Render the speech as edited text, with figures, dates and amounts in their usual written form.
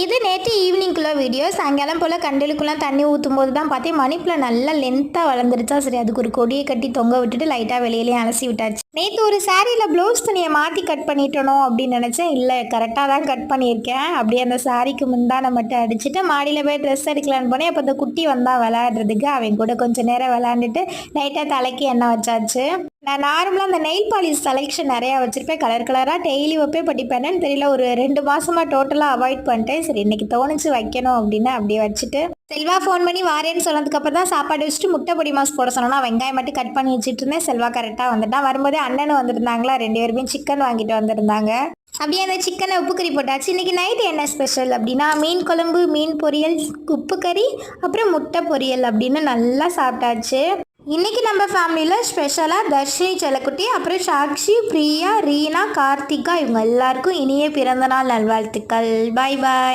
இது நேற்று ஈவினிங்குள்ள வீடியோ. சாயங்காலம் போல் கண்டலுக்குலாம் தண்ணி ஊற்றும் போது தான் பார்த்தேன் மணிப்பில் நல்லா லென்த்தாக வளர்ந்துருச்சா. சரி, அதுக்கு ஒரு கொடியை கட்டி தொங்க விட்டுட்டு லைட்டாக வெளியிலேயே அலசி விட்டாச்சு. நேற்று ஒரு சாரியில் ப்ளவுஸ் துணியை மாற்றி கட் பண்ணிட்டணும் அப்படின்னு நினச்சேன். இல்லை, கரெக்டாக தான் கட் பண்ணியிருக்கேன். அப்படியே அந்த சாரிக்கு முந்தான மட்டும் அடிச்சுட்டு மாடியில் போய் ட்ரெஸ் எடுக்கலான்னு போனேன். அப்போ அந்த குட்டி வந்தால் விளையாடுறதுக்கு அவன் கூட கொஞ்சம் நேரம் விளையாண்டுட்டு லைட்டாக தலைக்கு எண்ணெய் வச்சாச்சு. நான் நார்மலாக அந்த நெயில் பாலிஷ் செலெக்ஷன் நிறையா வச்சுருப்பேன். கலர் கலராக டெய்லி வைப்பேன். படிப்பேன்னு தெரியல, ஒரு 2 மாதமாக டோட்டலாக அவாய்ட் பண்ணிட்டேன். சரி, இன்னைக்கு தோணுச்சு வைக்கணும் அப்படின்னு அப்படியே வச்சுட்டு செல்வா ஃபோன் பண்ணி வாரேன்னு சொன்னதுக்கப்புறம் தான் சாப்பாடு வச்சுட்டு முட்டை பொடி மாஸ் போட சொன்னோன்னா வெங்காயம் மட்டும் கட் பண்ணி வச்சுட்டு இருந்தேன். செல்வா கரெக்டாக வந்துட்டான். வரும்போதே அண்ணனும் வந்திருந்தாங்களா, 2 பேருமே சிக்கன் வாங்கிட்டு வந்திருந்தாங்க. அப்படியே அந்த சிக்கனை உப்பு கறி போட்டாச்சு. இன்றைக்கி நைட்டு என்ன ஸ்பெஷல் அப்படின்னா மீன் குழம்பு, மீன் பொரியல், உப்பு கறி, அப்புறம் முட்டை பொரியல் அப்படின்னு நல்லா சாப்பிட்டாச்சு. இன்றைக்கி நம்ம ஃபேமிலியில் ஸ்பெஷலாக தர்ஷினி செல்லக்குட்டி, அப்புறம் சாக்ஷி, பிரியா, ரீனா, கார்த்திகா இவங்க எல்லாருக்கும் இனிய பிறந்தநாள் நல்வாழ்த்துக்கள். பாய் பாய்.